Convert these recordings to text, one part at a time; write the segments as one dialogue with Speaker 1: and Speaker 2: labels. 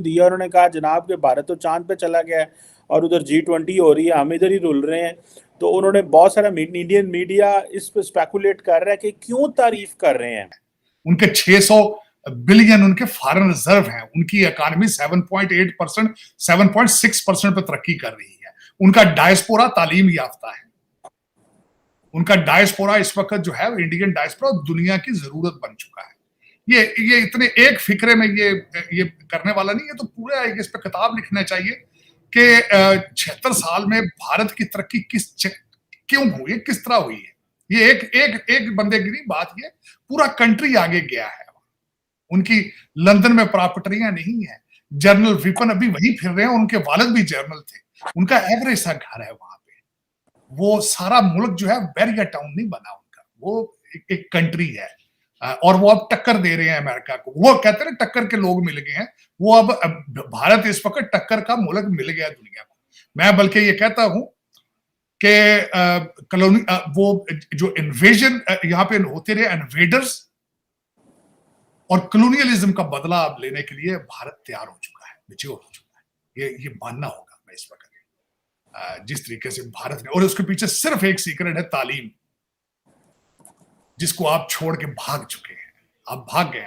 Speaker 1: दिया। उन्होंने कहा जनाब कि भारत तो चांद पे चला गया है और उधर G20 हो रही है, हम इधर ही रुल रहे हैं। तो उन्होंने बहुत सारा इंडियन मीडिया इस पे स्पेकुलेट कर रहा है कि क्यों तारीफ कर रहे हैं।
Speaker 2: उनके 600 बिलियन उनके फॉरेन रिजर्व हैं, उनकी इकोनॉमी 7.8%, 7.6% पे तरक्की कर रही है। उनका डायस्पोरा तालीम याफ्ता है। उनका डायस्पोरा इस वक्त जो है इंडियन डायस्पोरा दुनिया की जरूरत बन चुका है। ये इतने एक फिक्रे में ये करने वाला नहीं है। तो पूरा इस पे किताब लिखना चाहिए कि 76 साल में भारत की तरक्की क्यों हुई है, किस तरह हुई है। ये एक बंदे की नहीं बात, ये पूरा कंट्री आगे गया है। उनकी लंदन में प्रॉपर्टियां नहीं है। जनरल विपिन अभी वहीं फिर रहे हैं, उनके वालिद भी जनरल थे। उनका एवरेज सा घर है वहां पे। वो सारा मुल्क जो है बैरियर टाउन नहीं बना उनका, वो एक कंट्री है। और वो अब टक्कर दे रहे हैं अमेरिका को। वो कहते हैं टक्कर के लोग मिल गए हैं। वो अब भारत इस वक्त टक्कर का मुल्क मिल गया दुनिया को। मैं बल्कि ये कहता हूं कि कॉलोनी वो जो इन्वेजन यहाँ पे होते रहे, इन्वेडर्स और कॉलोनियलिज्म का बदला अब लेने के लिए भारत तैयार हो चुका है, मैच्योर हो चुका है। ये मानना होगा मैं इस वक्त जिस तरीके से भारत ने, और उसके पीछे सिर्फ एक सीक्रेट है, तालीम, जिसको आप छोड़ के भाग चुके हैं। आप भाग गए।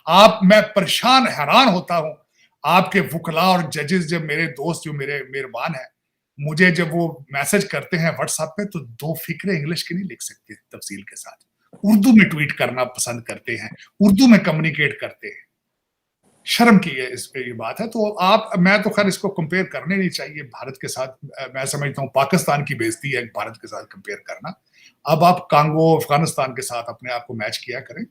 Speaker 2: आप मैं परेशान हैरान होता हूं आपके वकला और जजेस, जब मेरे दोस्त जो मेरे मेहरबान है, मुझे जब वो मैसेज करते हैं व्हाट्सएप पे, तो 2 फिक्रे इंग्लिश की नहीं लिख सकते तफसील के साथ, उर्दू में ट्वीट करना पसंद करते हैं, उर्दू में कम्युनिकेट करते हैं। शर्म की इस पे ये बात है। तो मैं तो खैर इसको कंपेयर करने नहीं चाहिए भारत के साथ। मैं समझता हूँ पाकिस्तान की बेइज्जती है भारत के साथ कंपेयर करना। अब आप कांगो अफगानिस्तान के साथ अपने आप को मैच किया करें।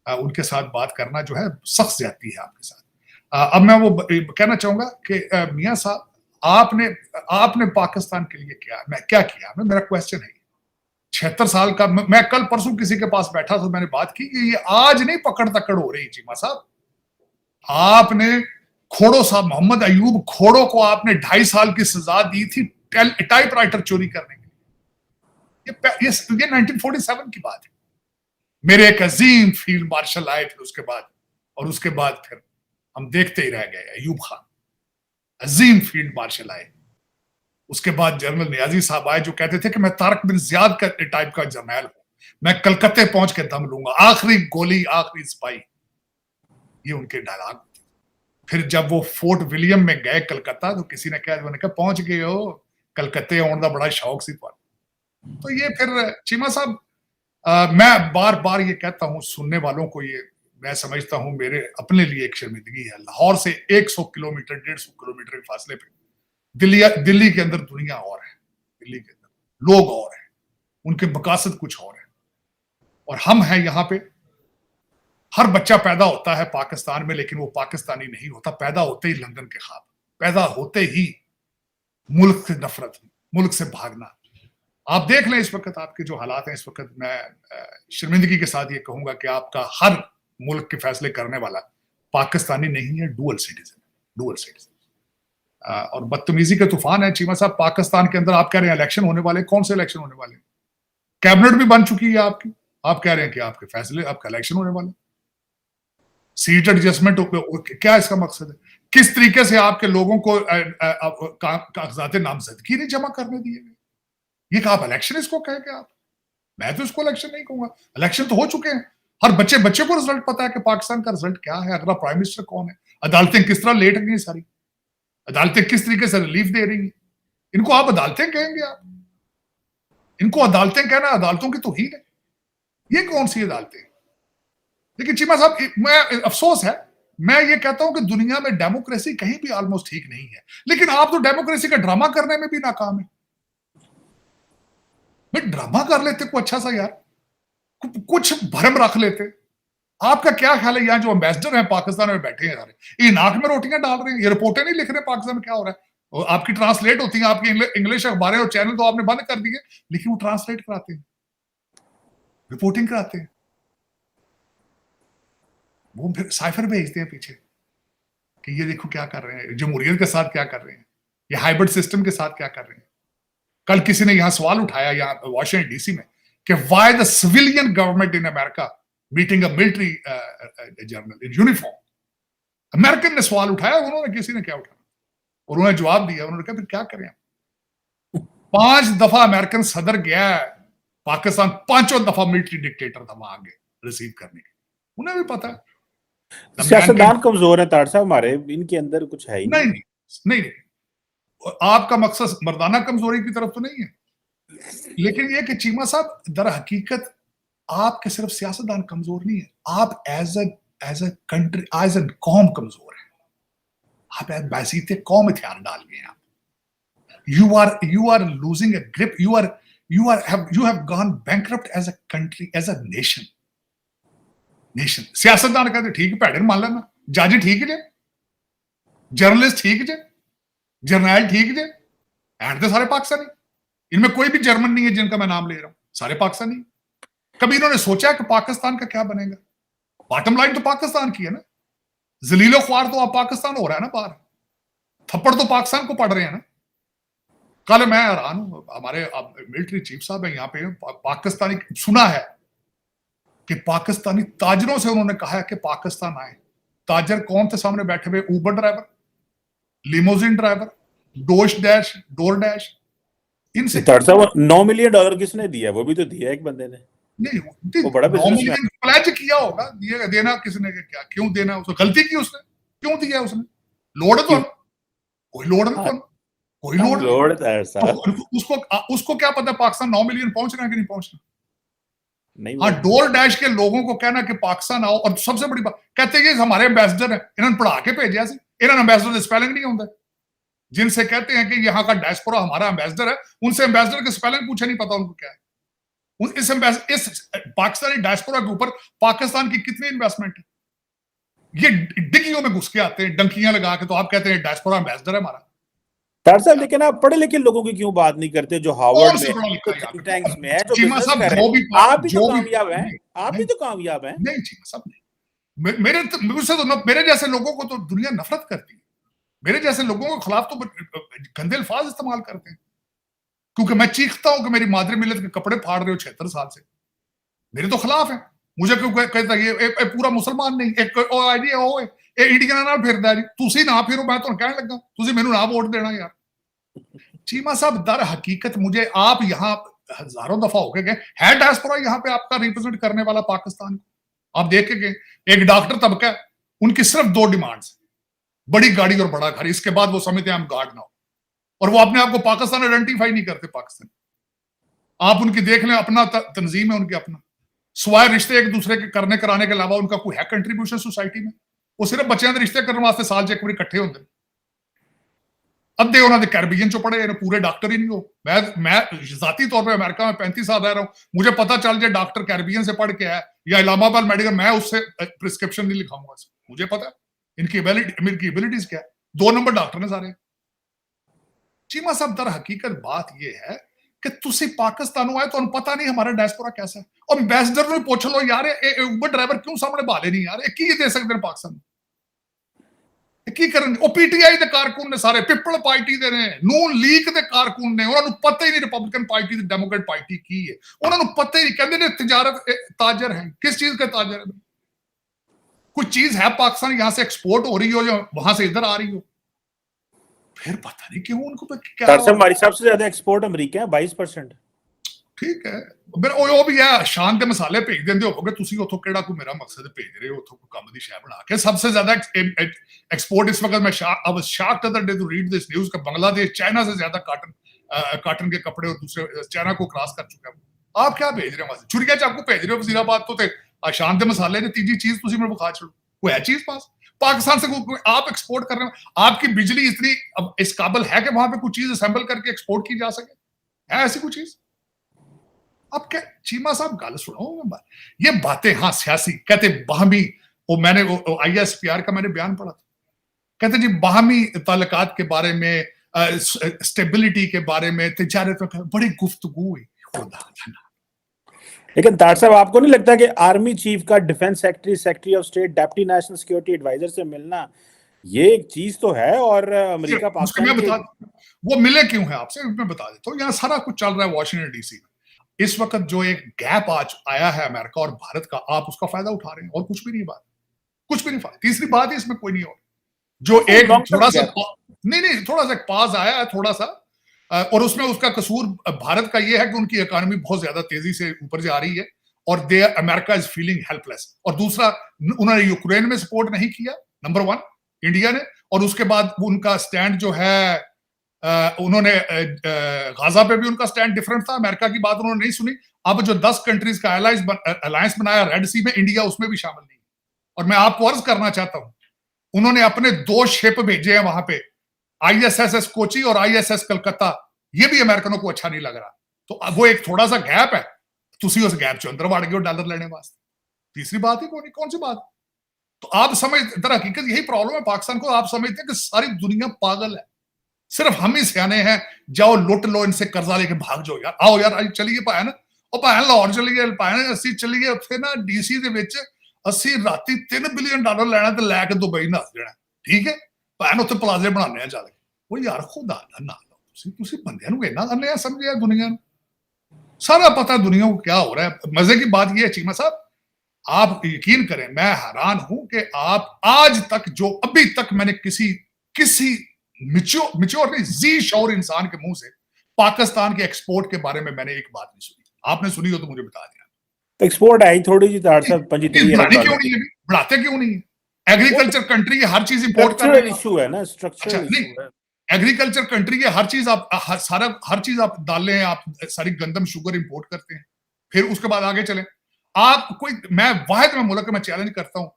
Speaker 2: उनके साथ बात करना जो है सख्त ज्यादती है आपके साथ। अब मैं वो कहना चाहूंगा कि मियां साहब, आपने पाकिस्तान के लिए क्या किया, मेरा क्वेश्चन है। 76 साल का, मैं कल परसों किसी के पास बैठा तो मैंने बात की कि ये आज नहीं पकड़ तकड़ हो रही चीमा साहब। आपने खोड़ो साहब, मोहम्मद अयूब खोड़ो को आपने 2.5 साल की सजा दी थी टाइपराइटर चोरी करने के लिए। ये 1947 की बात है। मेरे एक अजीम फील्ड मार्शल आए थे उसके बाद, और उसके बाद फिर हम देखते ही रह गए। अयूब खान अजीम फील्ड मार्शल आए। उसके बाद जनरल नियाजी साहब आए जो कहते थे कि मैं तारक बिन जियाद का टाइप का जर्नैल हूं, मैं कलकत्ते पहुंच के दम लूंगा, आखिरी गोली आखिरी सिपाही। ये उनके डायलॉग। फिर जब वो फोर्ट विलियम में गए कलकत्ता, तो किसी ने कहा पहुंच गए हो कलकत्ते, आने का बड़ा शौक सी। तो ये फिर चीमा साहब, मैं बार बार ये कहता हूं सुनने वालों को, ये मैं समझता हूं मेरे अपने लिए एक शर्मिंदगी है। लाहौर से 100 किलोमीटर 150 किलोमीटर के फासले पे दिल्ली के अंदर दुनिया और है, दिल्ली के अंदर लोग और हैं, उनके मकासद कुछ और है, और हम हैं यहाँ पे। हर बच्चा पैदा होता है पाकिस्तान में, लेकिन वो पाकिस्तानी नहीं होता। पैदा होते ही लंदन के ख्वाब, पैदा होते ही मुल्क से नफरत, मुल्क से भागना। आप देख लें इस वक्त आपके जो हालात हैं इस वक्त, मैं शर्मिंदगी के साथ ये कहूंगा कि आपका हर मुल्क के फैसले करने वाला पाकिस्तानी नहीं है, डुअल सिटीजन। और बदतमीजी के तूफान है चीमा साहब पाकिस्तान के अंदर। आप कह रहे हैं इलेक्शन होने वाले, कौन से इलेक्शन होने वाले? कैबिनेट भी बन चुकी है आपकी, आप कह रहे हैं कि आपके फैसले, आपका इलेक्शन होने वाला। सीट एडजस्टमेंट क्या इसका मकसद है? किस तरीके से आपके लोगों को कागजात नामजदगी नहीं जमा करने दिए गए? ये कहा आप इलेक्शन इसको कहेंगे आप? मैं तो इसको इलेक्शन नहीं कहूंगा। इलेक्शन तो हो चुके हैं। हर बच्चे को रिजल्ट पता है कि पाकिस्तान का रिजल्ट क्या है, अगला प्राइम मिनिस्टर कौन है, अदालतें किस तरह लेट गई, सारी अदालतें किस तरीके से रिलीफ दे रही हैं। इनको आप अदालतें कहेंगे? आप इनको अदालतें कहना अदालतों की तौहीन है? ये कौन सी अदालतें? लेकिन चीमा साहब, मैं अफसोस है, मैं ये कहता हूं कि दुनिया में डेमोक्रेसी कहीं भी ऑलमोस्ट ठीक नहीं है, लेकिन आप तो डेमोक्रेसी का ड्रामा करने में भी नाकाम है। भाई ड्रामा कर लेते को अच्छा सा यार, कुछ भरम रख लेते। आपका क्या ख्याल है, यहाँ जो एम्बेसडर हैं पाकिस्तान में बैठे हैं यार, ये नाक में रोटियां डाल रहे हैं, ये रिपोर्टें नहीं लिख रहे पाकिस्तान में क्या हो रहा है। और आपकी ट्रांसलेट होती है, आपकी इंग्लिश अखबारें और चैनल तो आपने बंद कर दिए, लेकिन वो ट्रांसलेट कराते हैं, रिपोर्टिंग कराते हैं, वो फिर साइफर भेजते हैं पीछे कि ये देखो क्या कर रहे हैं, जमहूरियत के साथ क्या कर रहे हैं, ये हाइब्रिड सिस्टम के साथ क्या कर रहे हैं। कल किसी ने यहां सवाल उठाया यहाँ वॉशिंगटन डीसी में कि why the civilian government in America meeting a military general in uniform. American ने सवाल उठाया, उन्होंने, किसी ने क्या उठाया, उन्होंने जवाब दिया। उन्होंने कहा फिर क्या करें, 5 दफा अमेरिकन सदर गया है पाकिस्तान, 5वां दफा मिलिट्री डिक्टेटर था वहां आगे रिसीव करने के, उन्हें भी पता है।
Speaker 1: सियासतदान कमजोर है ताड़ साहब हमारे, इनके अंदर कुछ है ही
Speaker 2: नहीं नहीं नहीं, नहीं। आपका मकसद मर्दाना कमजोरी की तरफ तो नहीं है, लेकिन ये कि चीमा साहब दर हकीकत आपके सिर्फ सियासतदान कमजोर नहीं है, आप as a country, as a कौम कमजोर है। आप बैसीते कौम हथियार डाल गए हैं। You are losing a grip. You have gone bankrupt as a country, as a nation. सियासतदान कहते ठीक भैड़े मान लेना, जज ठीक जे, जर्नलिस्ट ठीक जे, जर्नैल ठीक जे, एंड तो सारे पाकिस्तानी, इनमें कोई भी जर्मन नहीं है जिनका मैं नाम ले रहा हूं, सारे पाकिस्तानी। कभी इन्होंने सोचा कि पाकिस्तान का क्या बनेगा? बॉटम लाइन तो पाकिस्तान की है ना, जलीलो ख्वार तो आप पाकिस्तान हो रहा है ना, बाहर थप्पड़ तो पाकिस्तान को पड़ रहे हैं ना। कल मैं हैरान हूं, हमारे मिलिट्री चीफ साहब है यहाँ पे, पाकिस्तानी, सुना है कि पाकिस्तानी ताजरों से उन्होंने कहा है कि पाकिस्तान आए। ताजर कौन थे सामने बैठे हुए? Uber driver, limousine driver, door dash, इनसे।
Speaker 1: $9 मिलियन किसने दिया? वो भी तो दिया एक बंदे ने।
Speaker 2: नहीं,
Speaker 1: वो बड़ा
Speaker 2: 9 मिलियन प्लेज किया होगा, देना किसने, क्या क्यों देना, उसने गलती की, उसने क्यों दिया? उसने लोड तो कोई लोड नहीं, कोई लोड तो उसको क्या पता पाकिस्तान 9 मिलियन पहुंच रहा है कि नहीं पहुंच रहा? नहीं, हाँ, डोर डैश के लोगों को कहना कि पाकिस्तान आओ, और सबसे बड़ी बात कहते हैं हमारे एम्बेसडर है, इन्होंने पढ़ा के भेजा, इन्होंने एम्बेसडर स्पेलिंग नहीं होता, जिनसे कहते हैं कि यहाँ का डायस्पोरा हमारा एम्बेसडर है, उनसे एम्बेसडर के स्पेलिंग पूछे नहीं पता उनको क्या है। इस पाकिस्तानी डायस्पोरा के ऊपर पाकिस्तान की कितनी इन्वेस्टमेंट है? ये डिग्गियों में घुस के आते हैं डंकियां लगा के, तो आप कहते हैं डायस्पोरा एम्बेसडर है हमारा।
Speaker 1: तार साहब, लेकिन आप पढ़े लिखे लोगों की क्यों बात नहीं करते, जो हार्वर्ड में, थिंक टैंक्स में है, जो बिजनेस कर रहे हैं? आप भी तो कामयाब हैं, आप भी तो कामयाब हैं।
Speaker 2: नहीं चीमा साहब, नहीं, मुझसे तो मेरे जैसे लोगों को तो दुनिया नफरत करती है, मेरे जैसे लोगों के खिलाफ तो गंदे अल्फाज इस्तेमाल करते हैं, क्योंकि मैं चीखता हूं कि मेरी मादरी मिलत के कपड़े फाड़ रहे हो 76 साल से, मेरे तो खिलाफ है। मुझे क्यों कहता ये पूरा मुसलमान नहीं, एक इंडियन ना फिरदा जी, तुसी ना फिरो, मैं तो कहने लगा तुसी मेनू ना वोट देना यार। चीमा साहब दर हकीकत मुझे, आप यहाँ हजारों दफा होके गए, है डायस्पोरा यहाँ पे आपका रिप्रेजेंट करने वाला पाकिस्तान को, आप देख के गए। एक डॉक्टर तबका है, उनकी सिर्फ 2 डिमांड्स, बड़ी गाड़ी और बड़ा घर, इसके बाद वो समझते हैं हम गार्ड ना हो, और वो अपने आप को पाकिस्तान आइडेंटिफाई नहीं करते पाकिस्तान। आप उनकी देख लें, अपना तंजीम है उनके, अपना स्वाय रिश्ते एक दूसरे के करने कराने के अलावा उनका कोई है कंट्रीब्यूशन सोसाइटी में? वो सिर्फ बच्चों के रिश्ते करने वास्ते साल 1 बार इकट्ठे होंगे। अद्धे उन्होंने कैरेबियन चो पढ़े, पूरे डॉक्टर ही नहीं हो। मैं जाती तौर पे अमेरिका में 35 साल रह रहा हूं, मुझे पता चल जाए डॉक्टर कैरेबियन से पढ़ के है या इलाहाबाद मेडिकल, मैं उससे प्रिस्क्रिप्शन नहीं लिखाऊंगा, मुझे पता है इनकी एबिलिटीज क्या है। 2 नंबर डॉक्टर ने सारे। चीमा साहब दर हकीकत बात यह है कि तुसी पाकिस्तानों आए तो पता नहीं हमारा डायस्पोरा कैसा है, और एम्बेसडर ने पूछ लो यार, उबर ड्राइवर क्यों सामने भाले नहीं यार, की दे सकते पाकिस्तान की करन? पीटीआई के कारकुन ने सारे, पिपल पार्टी दे ने, नून लीग के कारकुन ने, उन्होंने पता ही नहीं रिपब्लिकन पार्टी ते डेमोक्रेट पार्टी की है, उन्होंने पता ही नहीं, कहते ने तिजारत ताजर है, किस चीज के ताजर है? कुछ चीज है पाकिस्तान यहां से एक्सपोर्ट हो रही हो या वहां से इधर आ रही हो, फिर पता नहीं क्यों उनको क्या।
Speaker 1: हमारी सबसे ज्यादा एक्सपोर्ट अमेरिका है, 22%। ठीक
Speaker 2: है, मेरा ਉਹ ਵੀ ਹੈ ਸ਼ਾਨ ਦੇ ਮਸਾਲੇ ਭੇਜ ਦਿੰਦੇ ਹੋਗੇ ਤੁਸੀਂ ਉੱਥੋਂ, ਕਿਹੜਾ ਕੋਈ ਮੇਰਾ ਮਕਸਦ ਭੇਜ ਰਹੇ ਹੋ ਉੱਥੋਂ ਕੋਈ ਕੰਮ ਦੀ ਸ਼ੈ ਬਣਾ ਕੇ। सबसे ज्यादा एक्सपोर्ट इस वक्त, मैं I was shocked other day to read this news कि बांग्लादेश चाइना से ज्यादा कॉटन के कपड़े और दूसरे चाइना को क्रॉस कर चुका है। आप क्या भेज रहे हो वहां से? छुरिया चाकू भेज रहे हो वजीराबाद तो, शान के मसाले ने तीजी चीज तुसी मेरे बुखा छोड़ो, कोई है चीज पास पाकिस्तान से आप एक्सपोर्ट कर रहे हो? आपकी बिजली इतनी इस काबिल है कि वहां पे कुछ चीज असेंबल करके एक्सपोर्ट की जा सके? है ऐसी कुछ चीज? अब क्या चीमा साहब गल सुनो, ये बातें, हाँ सियासी कहते बाहमी, वो मैंने ISPR का मैंने बयान पढ़ा था, कहते जी बाहमी ताल्लुकात के बारे में, स्टेबिलिटी के बारे में, तिजारत में बड़ी गुफ्तगू हुई।
Speaker 1: लेकिन तार साहब, आपको नहीं लगता कि आर्मी चीफ का defence secretary of state, deputy national security adviser से मिलना ये एक चीज तो है, और अमेरिका पाकिस्तान
Speaker 2: वो मिले क्यों है आपसे, मैं बता देता हूँ। यहाँ सारा कुछ चल रहा है वॉशिंगटन DC में इस वक्त, जो एक गैप आज आया है अमेरिका और भारत का, आप उसका फायदा उठा रहे हैं, और कुछ भी नहीं बात, कुछ भी नहीं फायदा। तीसरी बात है इसमें कोई नहीं और, जो एक
Speaker 1: long term
Speaker 2: थोड़ा सा
Speaker 1: gap.
Speaker 2: नहीं थोड़ा सा पास आया है थोड़ा सा, और उसमें उसका कसूर भारत का ये है कि उनकी इकोनॉमी बहुत ज्यादा तेजी से ऊपर जा रही है और अमेरिका इज फीलिंग हेल्पलेस। और दूसरा, उन्होंने यूक्रेन में सपोर्ट नहीं किया, नंबर वन, इंडिया ने। और उसके बाद उनका स्टैंड जो है, उन्होंने गाजा पे भी उनका स्टैंड डिफरेंट था, अमेरिका की बात उन्होंने नहीं सुनी। अब जो 10 कंट्रीज का अलायंस बनाया रेड सी में, इंडिया उसमें भी शामिल नहीं। और मैं आपको अर्ज करना चाहता हूं, उन्होंने अपने 2 शिप भेजे हैं वहां पे, ISS कोची और ISS कलकत्ता, ये भी अमेरिकनों को अच्छा नहीं लग रहा। तो वो एक थोड़ा सा गैप है, तुसी उस गैप चो अंदर वड़ गए डॉलर लेने वास्ते। तीसरी बात ही कौन सी बात। तो आप समझ, दर हकीकत यही प्रॉब्लम है पाकिस्तान को, आप समझते हैं कि सारी दुनिया पागल है, सिर्फ हम ही सियाने हैं। जाओ लुट लो इनसे, कर्जा लेके भाग जाओ यार, आओ यार चलिए भैन, और भैन लाहौर चलिए, भैन असी चलिए उत्थे ना DC ਦੇ ਵਿੱਚ ਅਸੀਂ ਰਾਤੀ $3 बिलियन ਲੈਣਾ ਤੇ ਲੈ ਕੇ ਦੁਬਈ ਨੱਸ ਜਾਣਾ, ਠੀਕ ਹੈ ਭੈਨ, ਉੱਥੇ ਪਲਾਜ਼ੇ ਬਣਾਉਂਦੇ ਆ ਚੱਲ ਕੇ। ਉਹ ਯਾਰ ਖੁਦਾ ਦਾ ਨਾ ਲਓ, ਤੁਸੀਂ ਬੰਦਿਆਂ ਨੂੰ ਇੰਨਾ ਅੰਨ੍ਹੇ ਸਮਝਿਆ ਦੁਨੀਆ ਨੂੰ, सारा पता दुनिया को क्या हो रहा है। मजे की बात यह है चीमा साहब, आप यकीन करें, मैं हैरान हूं कि आप आज तक, जो अभी तक मैंने किसी मिच्योर नहीं, जी शौर इंसान के मुंह से पाकिस्तान के एक्सपोर्ट के बारे में मैंने एक बात नहीं सुनी। आपने सुनी हो तो मुझे बता दिया।
Speaker 1: एक्सपोर्ट आई थोड़ी जी, 45
Speaker 2: बढ़ाने क्यों नहीं है, बढ़ाते क्यों नहीं है? एग्रीकल्चर कंट्री की हर चीज इंपोर्ट कर रहे हैं,
Speaker 1: इशू है ना, स्ट्रक्चरल इशू है।
Speaker 2: एग्रीकल्चर कंट्री के हर चीज आप डाल रहे हैं, आप सारी गंदम शुगर इंपोर्ट करते हैं। फिर उसके बाद आगे चले आप, मैं वाहिद में मुल्क में चैलेंज करता हूं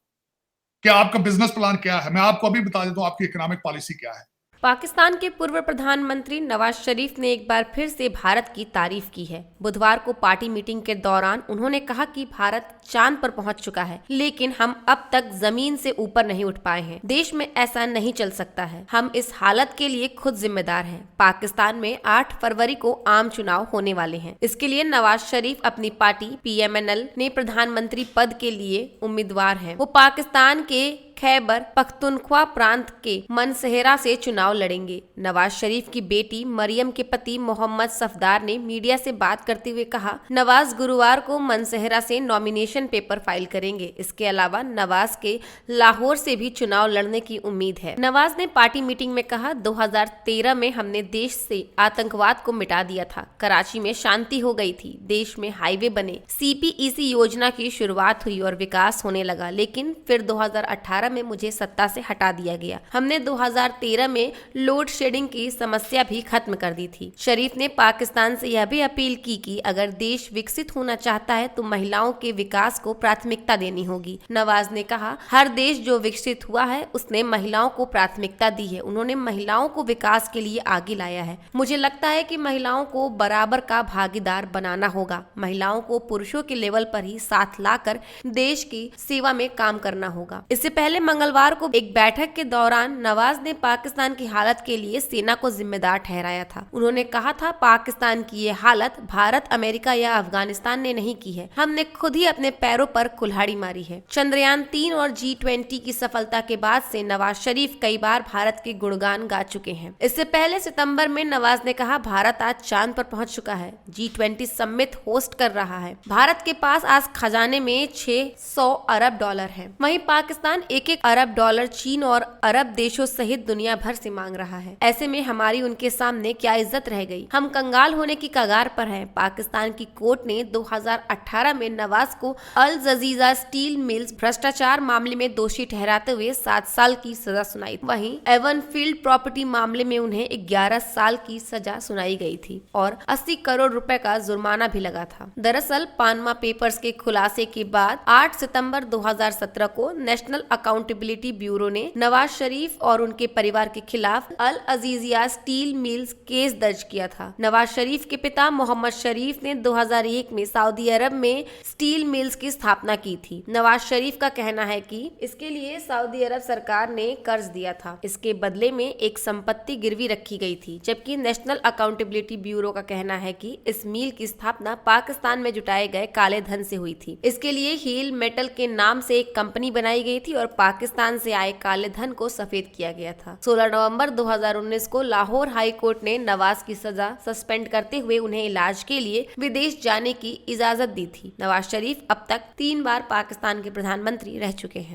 Speaker 2: कि आपका बिजनेस प्लान क्या है। मैं आपको अभी बता देता हूं आपकी इकोनॉमिक पॉलिसी क्या है।
Speaker 3: पाकिस्तान के पूर्व प्रधानमंत्री नवाज शरीफ ने एक बार फिर से भारत की तारीफ की है। बुधवार को पार्टी मीटिंग के दौरान उन्होंने कहा कि भारत चांद पर पहुंच चुका है, लेकिन हम अब तक जमीन से ऊपर नहीं उठ पाए हैं। देश में ऐसा नहीं चल सकता है, हम इस हालत के लिए खुद जिम्मेदार हैं। पाकिस्तान में 8 फरवरी को आम चुनाव होने वाले हैं। इसके लिए नवाज शरीफ अपनी पार्टी PMNL ने प्रधानमंत्री पद के लिए उम्मीदवार हैं। वो पाकिस्तान के खैबर पख्तूनख्वा प्रांत के मनसेहरा से चुनाव लड़ेंगे। नवाज शरीफ की बेटी मरियम के पति मोहम्मद सफदार ने मीडिया से बात करते हुए कहा, नवाज गुरुवार को मनसेहरा से नॉमिनेशन पेपर फाइल करेंगे। इसके अलावा नवाज के लाहौर से भी चुनाव लड़ने की उम्मीद है। नवाज ने पार्टी मीटिंग में कहा, 2013 में हमने देश से आतंकवाद को मिटा दिया था, कराची में शांति हो गई थी, देश में हाईवे बने, CPEC योजना की शुरुआत हुई और विकास होने लगा, लेकिन फिर 2018 में मुझे सत्ता से हटा दिया गया। हमने 2013 में लोड शेडिंग की समस्या भी खत्म कर दी थी। शरीफ ने पाकिस्तान से यह भी अपील की कि अगर देश विकसित होना चाहता है तो महिलाओं के विकास को प्राथमिकता देनी होगी। नवाज ने कहा, हर देश जो विकसित हुआ है उसने महिलाओं को प्राथमिकता दी है, उन्होंने महिलाओं को विकास के लिए आगे लाया है। मुझे लगता है कि महिलाओं को बराबर का भागीदार बनाना होगा, महिलाओं को पुरुषों के लेवल पर ही साथ लाकर देश की सेवा में काम करना होगा। इससे पहले मंगलवार को एक बैठक के दौरान नवाज ने पाकिस्तान की हालत के लिए सेना को जिम्मेदार ठहराया था। उन्होंने कहा था, पाकिस्तान की ये हालत भारत, अमेरिका या अफगानिस्तान ने नहीं की है, हमने खुद ही अपने पैरों पर कुल्हाड़ी मारी है। चंद्रयान 3 और G20 की सफलता के बाद से नवाज शरीफ कई बार भारत के गुणगान गा चुके हैं। इससे पहले सितंबर में नवाज ने कहा, भारत आज चांद पर पहुंच चुका है, G20 समिट होस्ट कर रहा है, भारत के पास आज खजाने में $600 अरब है। वहीं पाकिस्तान एक अरब डॉलर चीन और अरब देशों सहित दुनिया भर से मांग रहा है। ऐसे में हमारी उनके सामने क्या इज्जत रह गई, हम कंगाल होने की कगार पर हैं। पाकिस्तान की कोर्ट ने 2018 में नवाज को अल जजीजा स्टील मिल्स भ्रष्टाचार मामले में दोषी ठहराते हुए 7 साल की सजा सुनाई। वहीं एवनफील्ड प्रॉपर्टी मामले में उन्हें 11 साल की सजा सुनाई गई थी और 80 करोड़ रुपए का जुर्माना भी लगा था। दरअसल पानमा पेपर्स के खुलासे के बाद 8 सितंबर 2017 को नेशनल अकाउंटेबिलिटी ब्यूरो ने नवाज शरीफ और उनके परिवार के खिलाफ अल अजीजिया स्टील मिल्स केस दर्ज किया था। नवाज शरीफ के पिता मोहम्मद शरीफ ने 2001 में सऊदी अरब में स्टील मिल्स की स्थापना की थी। नवाज शरीफ का कहना है कि इसके लिए सऊदी अरब सरकार ने कर्ज दिया था, इसके बदले में एक संपत्ति गिरवी रखी गई थी, जबकि नेशनल अकाउंटेबिलिटी ब्यूरो का कहना है कि इस मिल की स्थापना पाकिस्तान में जुटाए गए काले धन से हुई थी। इसके लिए हील मेटल के नाम से एक कंपनी बनाई गई थी और पाकिस्तान से आए काले धन को सफेद किया गया था। 16 नवंबर 2019 को लाहौर हाई कोर्ट ने नवाज की सजा सस्पेंड करते हुए उन्हें इलाज के लिए विदेश जाने की इजाजत दी थी। नवाज शरीफ अब तक 3 बार पाकिस्तान के प्रधानमंत्री रह चुके हैं।